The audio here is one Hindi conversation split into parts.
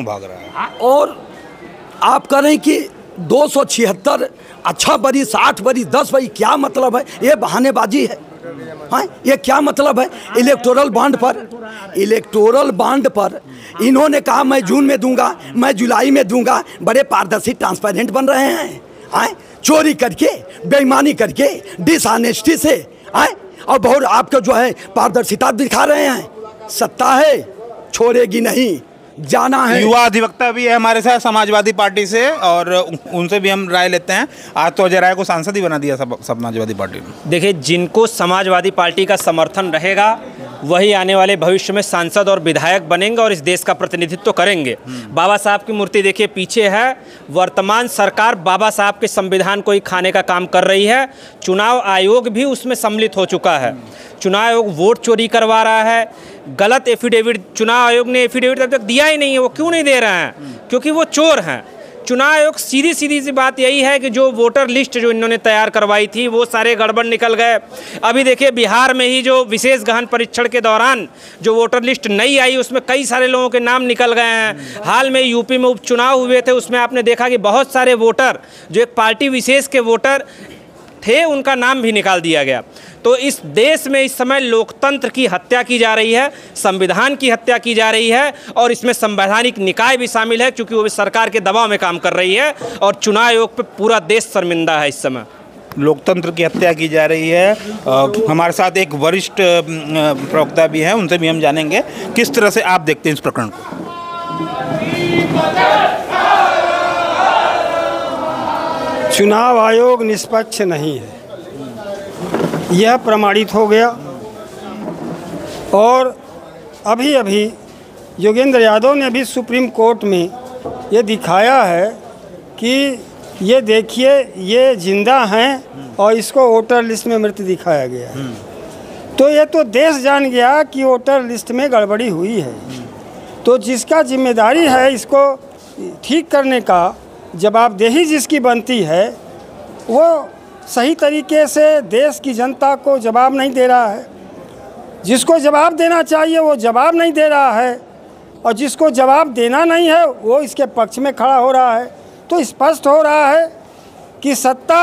भाग रहा है। और आप करें कि 276 अच्छा बरी 60 बरी 10 बरी, क्या मतलब है? ये बहानेबाजी है। हाँ, ये क्या मतलब है? इलेक्टोरल बॉन्ड पर इन्होंने कहा मैं जून में दूंगा, मैं जुलाई में दूंगा। बड़े पारदर्शी ट्रांसपेरेंट बन रहे हैं। हाँ, चोरी करके, बेईमानी करके, डिसऑनेस्टी से, हाँ, और बहुत आपका जो है पारदर्शिता दिखा रहे हैं। सत्ता है, छोड़ेगी नहीं, जाना है। युवा अधिवक्ता भी है हमारे साथ समाजवादी पार्टी से, और उनसे भी हम राय लेते हैं। आज तो अजय राय को सांसद ही बना दिया समाजवादी पार्टी ने। देखिए, जिनको समाजवादी पार्टी का समर्थन रहेगा वही आने वाले भविष्य में सांसद और विधायक बनेंगे और इस देश का प्रतिनिधित्व करेंगे। बाबा साहब की मूर्ति देखिए पीछे है। वर्तमान सरकार बाबा साहब के संविधान को ही खाने का काम कर रही है। चुनाव आयोग भी उसमें सम्मिलित हो चुका है। चुनाव आयोग वोट चोरी करवा रहा है, गलत एफिडेविट, चुनाव आयोग ने एफिडेविट अब तक दिया ही नहीं है। वो क्यों नहीं दे रहे हैं? क्योंकि वो चोर हैं। चुनाव आयोग सीधी सी बात यही है कि जो वोटर लिस्ट जो इन्होंने तैयार करवाई थी वो सारे गड़बड़ निकल गए। अभी देखिए, बिहार में ही जो विशेष गहन परीक्षण के दौरान जो वोटर लिस्ट नई आई उसमें कई सारे लोगों के नाम निकल गए हैं। हाल में यूपी में उपचुनाव हुए थे, उसमें आपने देखा कि बहुत सारे वोटर जो एक पार्टी विशेष के वोटर थे उनका नाम भी निकाल दिया गया। तो इस देश में इस समय लोकतंत्र की हत्या की जा रही है, संविधान की हत्या की जा रही है, और इसमें संवैधानिक निकाय भी शामिल है क्योंकि वो भी सरकार के दबाव में काम कर रही है। और चुनाव आयोग पे पूरा देश शर्मिंदा है। इस समय लोकतंत्र की हत्या की जा रही है। हमारे साथ एक वरिष्ठ प्रवक्ता भी हैं, उनसे भी हम जानेंगे किस तरह से आप देखते हैं इस प्रकरण को। चुनाव आयोग निष्पक्ष नहीं है, यह प्रमाणित हो गया। और अभी योगेंद्र यादव ने भी सुप्रीम कोर्ट में ये दिखाया है कि ये देखिए, ये जिंदा हैं और इसको वोटर लिस्ट में मृत दिखाया गया है। तो ये तो देश जान गया कि वोटर लिस्ट में गड़बड़ी हुई है। तो जिसका जिम्मेदारी है इसको ठीक करने का, जवाबदेही जिसकी बनती है, वो सही तरीके से देश की जनता को जवाब नहीं दे रहा है। जिसको जवाब देना चाहिए वो जवाब नहीं दे रहा है, और जिसको जवाब देना नहीं है वो इसके पक्ष में खड़ा हो रहा है। तो स्पष्ट हो रहा है कि सत्ता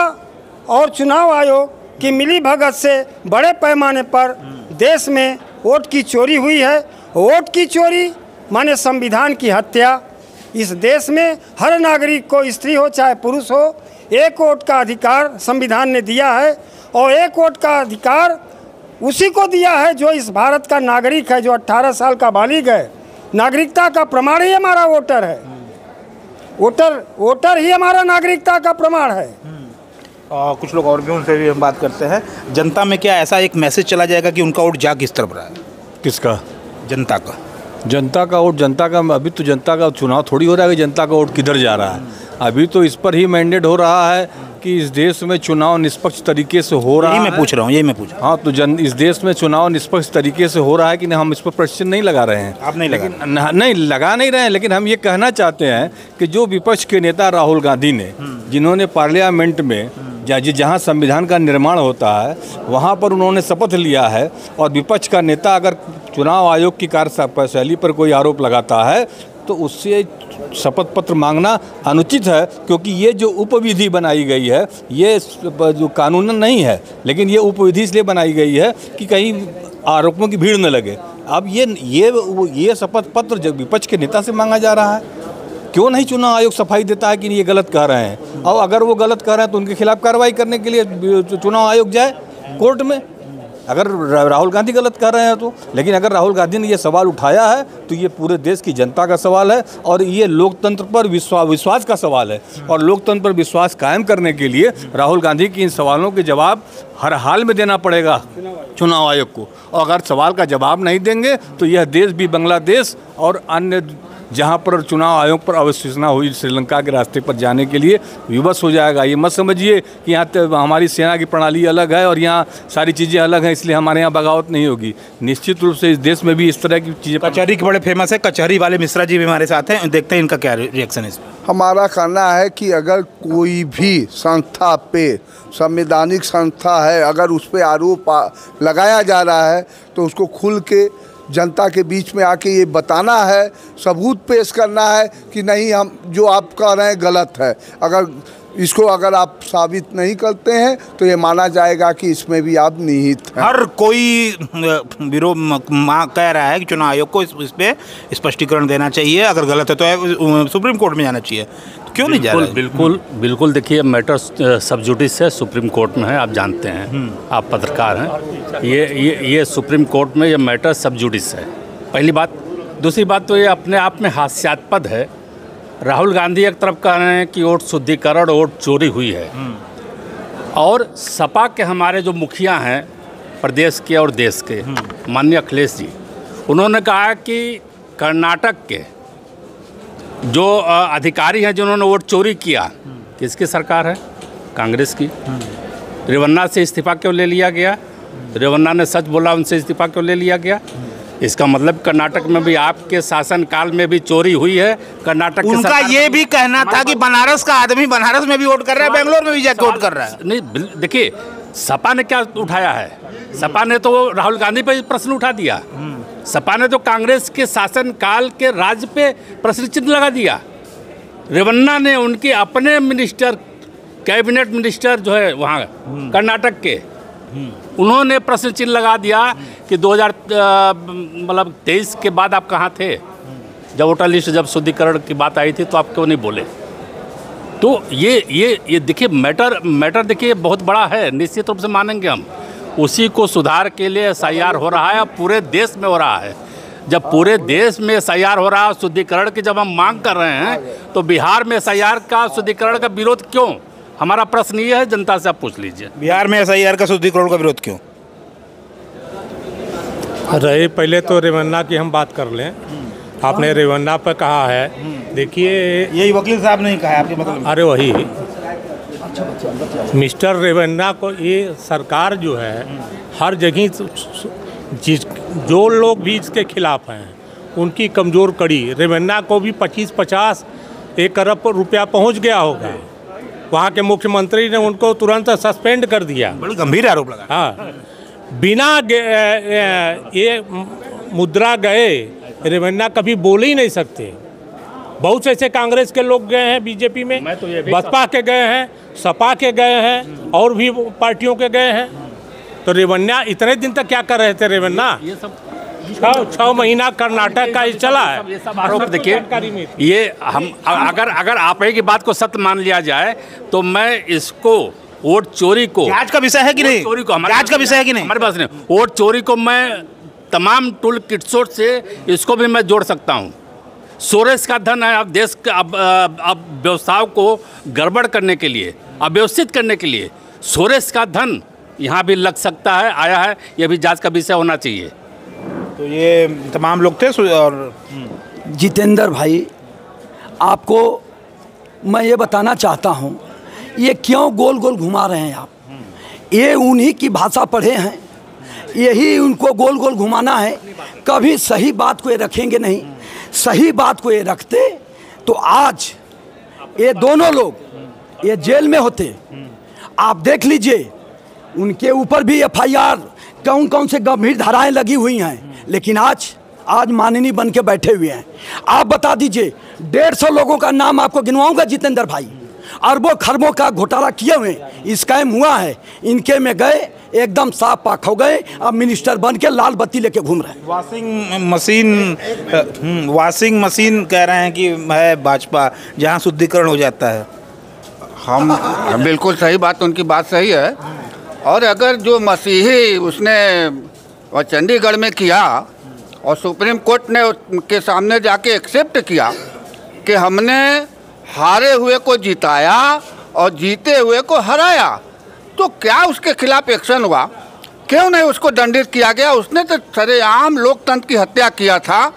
और चुनाव आयोग की मिलीभगत से बड़े पैमाने पर देश में वोट की चोरी हुई है। वोट की चोरी माने संविधान की हत्या। इस देश में हर नागरिक को, स्त्री हो चाहे पुरुष हो, एक वोट का अधिकार संविधान ने दिया है। और एक वोट का अधिकार उसी को दिया है जो इस भारत का नागरिक है, जो 18 साल का बालिग है। नागरिकता का प्रमाण ही हमारा वोटर है। वोटर ही हमारा नागरिकता का प्रमाण है। कुछ लोग और भी, उनसे भी हम बात करते हैं। जनता में क्या ऐसा एक मैसेज चला जाएगा कि उनका वोट जा किस तरफ रहा है? किसका? जनता का। जनता का वोट, जनता का अभी तो जनता का चुनाव थोड़ी हो रहा है कि जनता का वोट किधर जा रहा है। अभी तो इस पर ही मैंडेट हो रहा है कि इस देश में चुनाव निष्पक्ष तरीके से हो रहा है। यही मैं पूछ रहा हूँ। हाँ, तो इस देश में चुनाव निष्पक्ष तरीके से हो रहा है कि नहीं, हम इस पर प्रश्न नहीं लगा रहे हैं। आप नहीं लगा? नहीं लगा नहीं रहे हैं, लेकिन हम ये कहना चाहते हैं कि जो विपक्ष के नेता राहुल गांधी ने, जिन्होंने पार्लियामेंट में जहाँ संविधान का निर्माण होता है वहाँ पर उन्होंने शपथ लिया है, और विपक्ष का नेता अगर चुनाव आयोग की कार्यशैली पर कोई आरोप लगाता है तो उससे शपथ पत्र मांगना अनुचित है। क्योंकि ये जो उपविधि बनाई गई है ये जो कानूनन नहीं है, लेकिन ये उपविधि इसलिए बनाई गई है कि कहीं आरोपों की भीड़ न लगे। अब ये शपथ पत्र जब विपक्ष के नेता से मांगा जा रहा है, क्यों नहीं चुनाव आयोग सफाई देता है कि ये गलत कह रहे हैं? और अगर वो गलत कह रहे हैं तो उनके खिलाफ कार्रवाई करने के लिए चुनाव आयोग जाए कोर्ट में, अगर राहुल गांधी गलत कर रहे हैं तो। लेकिन अगर राहुल गांधी ने ये सवाल उठाया है तो ये पूरे देश की जनता का सवाल है, और ये लोकतंत्र पर विश्वास का सवाल है। और लोकतंत्र पर विश्वास कायम करने के लिए राहुल गांधी की इन सवालों के जवाब हर हाल में देना पड़ेगा चुनाव आयोग को। और अगर सवाल का जवाब नहीं देंगे तो यह देश भी बांग्लादेश और अन्य जहाँ पर चुनाव आयोग पर अवसूचना हुई श्रीलंका के रास्ते पर जाने के लिए विवश हो जाएगा। ये मत समझिए कि यहाँ हमारी सेना की प्रणाली अलग है और यहाँ सारी चीज़ें अलग हैं इसलिए हमारे यहाँ बगावत नहीं होगी। निश्चित रूप से इस देश में भी इस तरह की चीज़ें। कचहरी के बड़े फेमस है, कचहरी वाले मिश्रा जी भी हमारे साथ हैं, देखते हैं इनका क्या रिएक्शन है इस पर। हमारा कहना है कि अगर कोई भी संस्था पे, संवैधानिक संस्था है, अगर उस पर आरोप लगाया जा रहा है तो उसको खुल के जनता के बीच में आके ये बताना है, सबूत पेश करना है कि नहीं, हम जो आप कह रहे हैं गलत है। अगर आप साबित नहीं करते हैं तो ये माना जाएगा कि इसमें भी आप निहित हैं। हर कोई विरोध कह रहा है कि चुनाव आयोग को इस पे स्पष्टीकरण देना चाहिए, अगर गलत है तो सुप्रीम कोर्ट में जाना चाहिए। तो क्यों नहीं जा रहा है? बिल्कुल देखिए, मैटर सब जुडिस है, सुप्रीम कोर्ट में है, आप जानते हैं, आप पत्रकार हैं। ये सुप्रीम कोर्ट में ये मैटर सब जुडिस है, पहली बात। दूसरी बात तो ये अपने आप में हास्यास्पद है। राहुल गांधी एक तरफ कह रहे हैं कि वोट शुद्धिकरण, वोट चोरी हुई है, और सपा के हमारे जो मुखिया हैं प्रदेश के और देश के, माननीय अखिलेश जी, उन्होंने कहा कि कर्नाटक के जो अधिकारी हैं जिन्होंने वोट चोरी किया, किसकी सरकार है? कांग्रेस की। रेवन्ना से इस्तीफा क्यों ले लिया गया? रेवन्ना ने सच बोला, उनसे इस्तीफा क्यों ले लिया गया? इसका मतलब कर्नाटक में भी आपके शासनकाल में भी चोरी हुई है। कर्नाटक उनका ये भी कहना था कि बनारस का आदमी बनारस में भी वोट कर रहा है, बेंगलोर में भी जाकर वोट कर रहा है। नहीं, देखिए, सपा ने क्या उठाया है? सपा ने तो राहुल गांधी पे प्रश्न उठा दिया। सपा ने तो कांग्रेस के शासनकाल के राज्य पे प्रश्न चिन्ह लगा दिया। रेवन्ना ने उनके अपने मिनिस्टर, कैबिनेट मिनिस्टर जो है वहाँ कर्नाटक के, उन्होंने प्रश्न चिन्ह लगा दिया कि 2023 के बाद आप कहाँ थे? जब वोटर लिस्ट, जब शुद्धिकरण की बात आई थी तो आप क्यों नहीं बोले? तो ये देखिए, मैटर देखिए बहुत बड़ा है, निश्चित रूप से मानेंगे हम। उसी को सुधार के लिए SIR हो रहा है, पूरे देश में हो रहा है। जब पूरे देश में SIR हो रहा है, शुद्धिकरण की जब हम मांग कर रहे हैं, तो बिहार में SIR का, शुद्धिकरण का विरोध क्यों? हमारा प्रश्न ये है, जनता से आप पूछ लीजिए। बिहार में SIR का शुद्धिकरण का विरोध क्यों? रही, पहले तो रेवन्ना की हम बात कर लें। आपने रेवन्ना पर कहा है, देखिए, यही वकील साहब ने कहा है, आपके मतलब? अरे वही मिस्टर रेवन्ना को, ये सरकार जो है हर जगह जो लोग भी इसके खिलाफ हैं उनकी कमज़ोर कड़ी। रेवन्ना को भी 25-50 1 अरब रुपया पहुंच गया होगा। वहाँ के मुख्यमंत्री ने उनको तुरंत सस्पेंड कर दिया। बड़ी गंभीर आरोप लगा। हाँ, बिना ये मुद्रा गए रेवन्ना कभी बोल ही नहीं सकते। बहुत से ऐसे कांग्रेस के लोग गए हैं बीजेपी में, बसपा के गए हैं, सपा के गए हैं, और भी पार्टियों के गए हैं। तो रेवन्ना इतने दिन तक क्या कर रहे थे? रेवन्ना ये सब 6 महीना कर्नाटक का चला है। ये सब आरोप देखिए, ये हम अगर आप की बात को सत्य मान लिया जाए तो मैं इसको, वोट चोरी को, जांच का विषय है कि नहीं? चोरी को जांच का विषय है कि नहीं? हमारे पास नहीं। वोट चोरी को मैं तमाम टूल किट्सों से इसको भी मैं जोड़ सकता हूँ। सोरेस का धन है, अब देश का, अब व्यवस्थाओं को गड़बड़ करने के लिए, अव्यवस्थित करने के लिए सोरेस का धन यहाँ भी लग सकता है, आया है। ये भी जांच का विषय होना चाहिए। तो ये तमाम लोग थे। और जितेंद्र भाई, आपको मैं ये बताना चाहता हूँ, ये क्यों गोल गोल घुमा रहे हैं आप? ये उन्हीं की भाषा पढ़े हैं, यही उनको गोल गोल घुमाना है। कभी सही बात को ये रखेंगे नहीं। सही बात को ये रखते तो आज ये दोनों लोग ये जेल में होते। आप देख लीजिए, उनके ऊपर भी FIR कौन कौन से गंभीर धाराएं लगी हुई हैं, लेकिन आज माननीय बन के बैठे हुए हैं। आप बता दीजिए, 150 लोगों का नाम आपको गिनवाऊंगा जितेंद्र भाई, अरबों खरबों का घोटाला किए हुए, स्कैम हुआ है, इनके में गए, एकदम साफ पाक हो गए, अब मिनिस्टर बन के लाल बत्ती लेके घूम रहे हैं। वॉशिंग मशीन कह रहे हैं कि है भाजपा, जहां शुद्धिकरण हो जाता है। हम बिल्कुल सही बात, उनकी बात सही है। और अगर जो मसीही उसने और चंडीगढ़ में किया और सुप्रीम कोर्ट ने के सामने जाके एक्सेप्ट किया कि हमने हारे हुए को जिताया और जीते हुए को हराया, तो क्या उसके खिलाफ एक्शन हुआ? क्यों नहीं उसको दंडित किया गया? उसने तो सरेआम लोकतंत्र की हत्या किया था,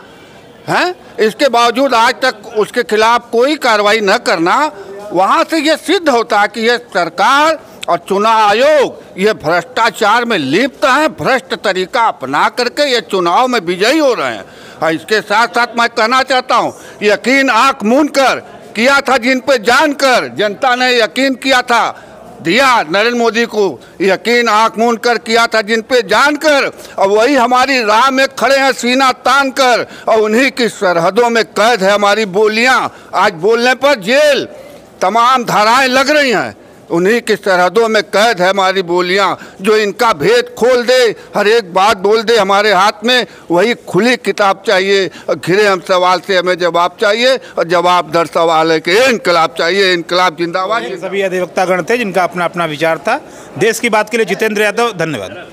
हैं? इसके बावजूद आज तक उसके खिलाफ कोई कार्रवाई न करना, वहाँ से ये सिद्ध होता है कि ये सरकार और चुनाव आयोग ये भ्रष्टाचार में लिप्त हैं, भ्रष्ट तरीका अपना करके ये चुनाव में विजयी हो रहे हैं। और इसके साथ साथ मैं कहना चाहता हूँ, यकीन आँख मूंद कर किया था जिन पे जानकर जनता ने यकीन किया था, दिया नरेंद्र मोदी को यकीन आंख मूंद कर किया था, जिन पे जानकर, और वही हमारी राह में खड़े हैं सीना तान कर, और उन्हीं की सरहदों में कैद है हमारी बोलियां। आज बोलने पर जेल तमाम धाराएं लग रही हैं, उन्हीं की सरहदों में कैद है हमारी बोलियां। जो इनका भेद खोल दे, हर एक बात बोल दे हमारे हाथ में, वही खुली किताब चाहिए। और घिरे हम सवाल से हमें जवाब चाहिए, और जवाब दर सवाल है कि इनकलाब चाहिए, इनकलाब जिंदाबाद। सभी अधिवक्तागण थे जिनका अपना अपना विचार था। देश की बात के लिए जितेंद्र यादव, धन्यवाद।